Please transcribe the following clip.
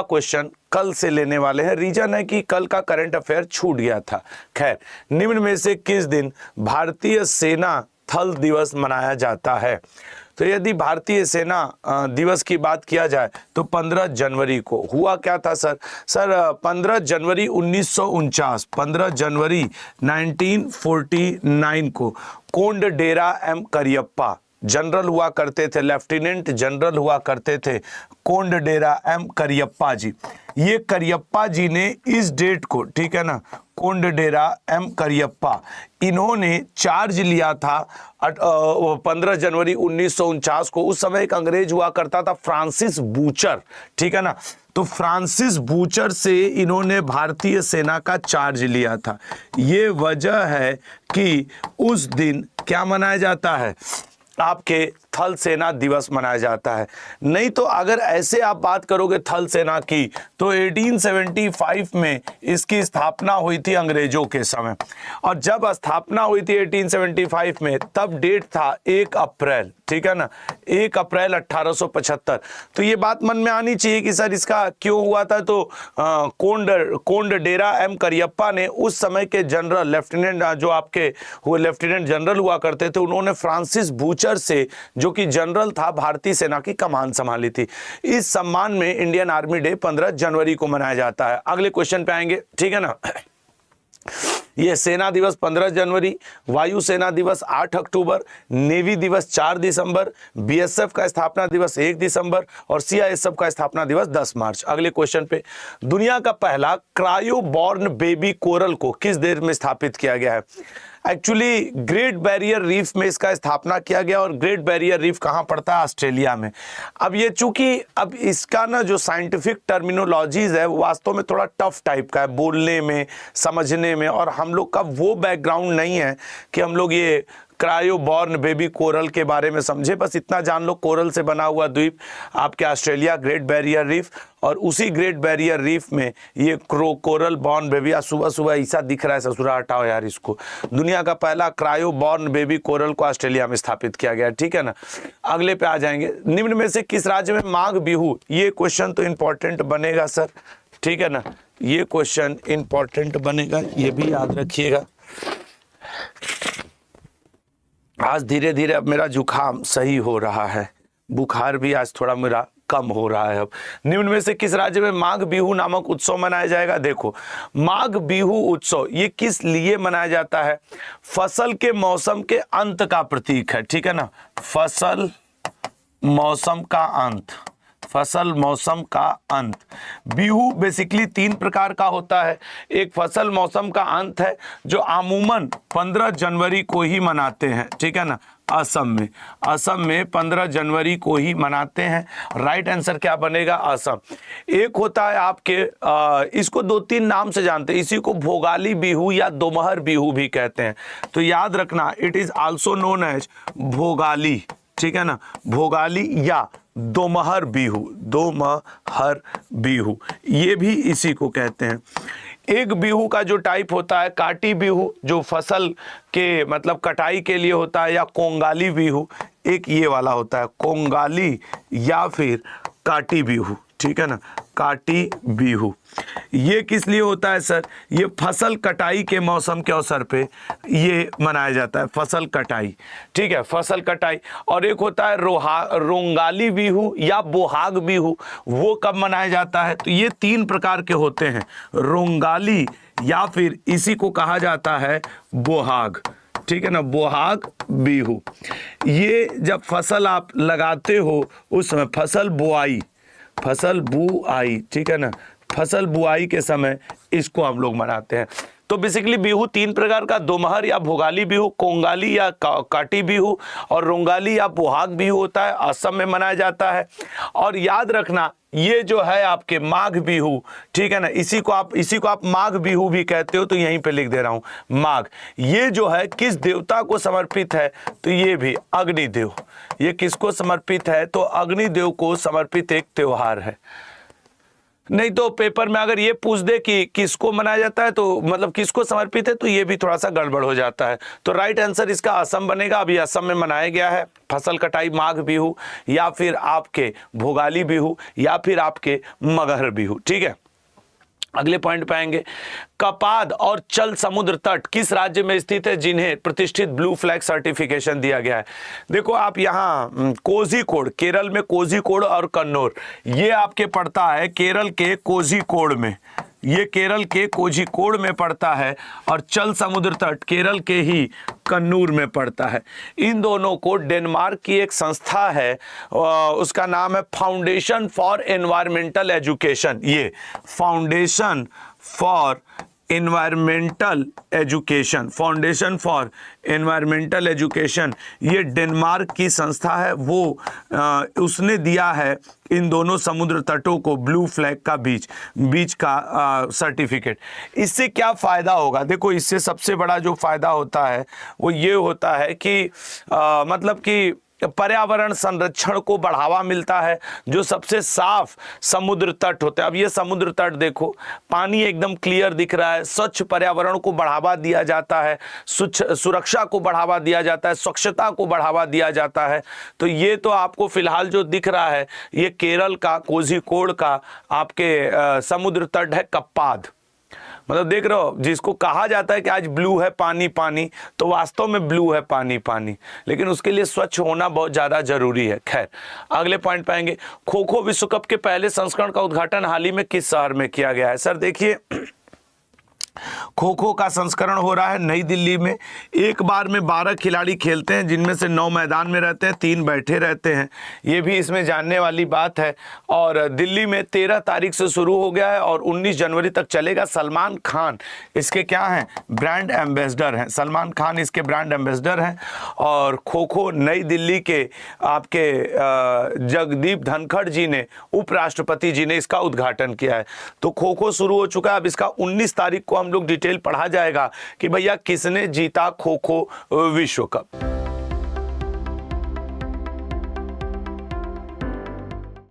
Question कल से लेने वाले हैं। रीजन है कि कल का करंट अफेयर छूट गया था। खैर, निम्न में से किस दिन भारतीय सेना थल दिवस मनाया जाता है? तो यदि भारतीय सेना दिवस की बात किया जाए तो 15 जनवरी को। हुआ क्या था सर? 15 जनवरी 1949, 15 जनवरी 1949 को कोंडडेरा एम करियप्पा जनरल हुआ करते थे, लेफ्टिनेंट जनरल हुआ करते थे कोंडडेरा एम करियप्पा जी। ये करियप्पा जी ने इस डेट को, ठीक है ना, कोंडडेरा एम करियप्पा, इन्होंने चार्ज लिया था 15 जनवरी 1949 को। उस समय एक अंग्रेज हुआ करता था फ्रांसिस बूचर, ठीक है ना। तो फ्रांसिस बूचर से इन्होंने भारतीय सेना का चार्ज लिया था। ये वजह है कि उस दिन क्या मनाया जाता है, आपके थल सेना दिवस मनाया जाता है। नहीं तो अगर ऐसे आप बात करोगे थल सेना की, तो 1875 में इसकी स्थापना हुई थी अंग्रेजों के समय। और जब स्थापना हुई थी 1875 में, तब डेट था 1 अप्रैल, ठीक है ना, 1 अप्रैल 1875। तो ये बात मन में आनी चाहिए कि सर इसका क्यों हुआ था। तो कोंडडेरा एम करियप्पा ने उस समय के जनरल, लेफ्टिनेंट, जो आपके हुए लेफ्टिनेंट जनरल हुआ करते थे, उन्होंने फ्रांसिस बूचर से, जो कि जनरल था, भारतीय सेना की कमान संभाली थी। इस सम्मान में इंडियन आर्मी डे 15 जनवरी को मनाया जाता है। अगले क्वेश्चन पे आएंगे, ठीक है ना। ये सेना दिवस 15 जनवरी, वायु सेना दिवस 8 अक्टूबर, नेवी दिवस 4 दिसंबर, बीएसएफ का स्थापना दिवस 1 दिसंबर और सीआईएसएफ का स्थापना दिवस 10 मार्च। अगले क्वेश्चन पे, दुनिया का पहला क्रायोबॉर्न बेबी कोरल को किस देश में स्थापित किया गया है? एक्चुअली ग्रेट बैरियर रीफ में इसका स्थापना किया गया। और ग्रेट बैरियर रीफ कहाँ पड़ता है? ऑस्ट्रेलिया में। अब ये चूंकि अब इसका ना जो साइंटिफिक टर्मिनोलॉजीज है वो वास्तव में थोड़ा टफ टाइप का है बोलने में, समझने में, और हम लोग का वो बैकग्राउंड नहीं है कि हम लोग ये क्रायोबॉर्न बेबी कोरल के बारे में समझे। बस इतना जान लो, कोरल से बना हुआ द्वीप आपके ऑस्ट्रेलिया, ग्रेट बैरियर रीफ, और उसी ग्रेट बैरियर रीफ में ये कोरल बॉर्न बेबी। आज सुबह सुबह ऐसा दिख रहा है, ससुरा हटाओ यार इसको। दुनिया का पहला क्रायोबॉर्न बेबी कोरल को ऑस्ट्रेलिया में स्थापित किया गया, ठीक है ना। अगले पे आ जाएंगे, निम्न में से किस राज्य में माघ बिहू? ये क्वेश्चन तो इंपॉर्टेंट बनेगा सर, ठीक है ना, ये क्वेश्चन इंपॉर्टेंट बनेगा, ये भी याद रखिएगा। आज धीरे धीरे अब मेरा जुकाम सही हो रहा है, बुखार भी आज थोड़ा मेरा कम हो रहा है। अब निम्न में से किस राज्य में माघ बिहू नामक उत्सव मनाया जाएगा? देखो, माघ बिहू उत्सव ये किस लिए मनाया जाता है? फसल के मौसम के अंत का प्रतीक है, ठीक है ना, फसल मौसम का अंत, फसल मौसम का अंत। बिहू बेसिकली 3 प्रकार का होता है। एक फसल मौसम का अंत है जो अमूमन 15 जनवरी को ही मनाते हैं, ठीक है ना, असम में 15 जनवरी को ही मनाते हैं। राइट आंसर क्या बनेगा? असम। एक होता है आपके इसको 2-3 नाम से जानते हैं, इसी को भोगाली बिहू या दोमहर बिहू भी कहते हैं। तो याद रखना, it is also known as Bhogali, ठीक है ना, भोगाली या दोमहर बिहू, ये भी इसी को कहते हैं। एक बिहू का जो टाइप होता है काटी बिहू, जो फसल के मतलब कटाई के लिए होता है, या कोंगाली बिहू, एक ये वाला होता है कोंगाली या फिर काटी बिहू, ठीक है ना, काटी बिहू। ये किस लिए होता है सर? ये फसल कटाई के मौसम के अवसर पे ये मनाया जाता है, फसल कटाई, ठीक है, फसल कटाई। और एक होता है रोंगाली बिहू या बोहाग बिहू, वो कब मनाया जाता है? तो ये 3 प्रकार के होते हैं, रोंगाली या फिर इसी को कहा जाता है बोहाग, ठीक है ना, बोहाग बिहू। ये जब फसल आप लगाते हो उस समय फसल बुआई, ठीक है ना, फसल बुआई के समय इसको हम लोग मनाते हैं। तो बेसिकली बिहू 3 प्रकार का, दोमहर या भोगाली बिहू, कोंगाली या काटी बिहू और रोंगाली या बोहाग बिहू होता है, असम में मनाया जाता है। और याद रखना, ये जो है आपके माघ बिहू, ठीक है ना, इसी को आप माघ बिहू भी कहते हो, तो यहीं पे लिख दे रहा हूं माघ। ये जो है किस देवता को समर्पित है? तो ये भी अग्निदेव। ये किसको समर्पित है? तो अग्निदेव को समर्पित एक त्योहार है। नहीं तो पेपर में अगर ये पूछ दे कि किसको मनाया जाता है, तो मतलब किसको समर्पित है, तो ये भी थोड़ा सा गड़बड़ हो जाता है। तो राइट आंसर इसका असम बनेगा। अभी असम में मनाया गया है फसल कटाई, माघ बिहू, या फिर आपके भोगाली बिहू, या फिर आपके मगहर बिहू। ठीक है, अगले पॉइंट पे आएंगे। कपाद और चल समुद्र तट किस राज्य में स्थित है जिन्हें प्रतिष्ठित ब्लू फ्लैग सर्टिफिकेशन दिया गया है? देखो आप यहाँ कोझिकोड, केरल में कोझिकोड और कन्नौर, ये आपके पड़ता है केरल के कोझिकोड में, ये केरल के कोझिकोड में पड़ता है, और चल समुद्र तट केरल के ही कन्नूर में पड़ता है। इन दोनों को डेनमार्क की एक संस्था है, उसका नाम है फाउंडेशन फॉर एनवायरमेंटल एजुकेशन। ये foundation for environmental education, foundation for environmental education, ये डेनमार्क की संस्था है। वो उसने दिया है इन दोनों समुद्र तटों को ब्लू फ्लैग का बीच का सर्टिफिकेट। इससे क्या फ़ायदा होगा? देखो इससे सबसे बड़ा जो फ़ायदा होता है वो ये होता है कि मतलब कि पर्यावरण संरक्षण को बढ़ावा मिलता है। जो सबसे साफ समुद्र तट होते हैं, अब ये समुद्र तट देखो, पानी एकदम क्लियर दिख रहा है, स्वच्छ पर्यावरण को बढ़ावा दिया जाता है, सुरक्षा को बढ़ावा दिया जाता है, स्वच्छता को बढ़ावा दिया जाता है। तो ये तो आपको फिलहाल जो दिख रहा है ये केरल का कोझिकोड का आपके समुद्र तट है कप्पाद। मतलब देख रहे हो, जिसको कहा जाता है कि आज ब्लू है पानी पानी, तो वास्तव में ब्लू है पानी पानी, लेकिन उसके लिए स्वच्छ होना बहुत ज़्यादा जरूरी है। खैर, अगले पॉइंट पे आएंगे। खो खो विश्व कप के पहले संस्करण का उद्घाटन हाल ही में किस शहर में किया गया है? सर देखिए, खो खो का संस्करण हो रहा है नई दिल्ली में। एक बार में 12 खिलाड़ी खेलते हैं, जिनमें से 9 मैदान में रहते हैं, 3 बैठे रहते हैं। ये भी इसमें जानने वाली बात है। और दिल्ली में 13 तारीख से शुरू हो गया है और 19 जनवरी तक चलेगा। सलमान खान इसके क्या हैं? ब्रांड एम्बेसडर हैं। सलमान खान इसके ब्रांड एम्बेसडर हैं। और खो खो नई दिल्ली के आपके जगदीप धनखड़ जी ने, उपराष्ट्रपति जी ने इसका उद्घाटन किया है। तो खो खो शुरू हो चुका है। अब इसका 19 तारीख को हम लोग डिटेल पढ़ा जाएगा कि भैया किसने जीता खो खो विश्व कप।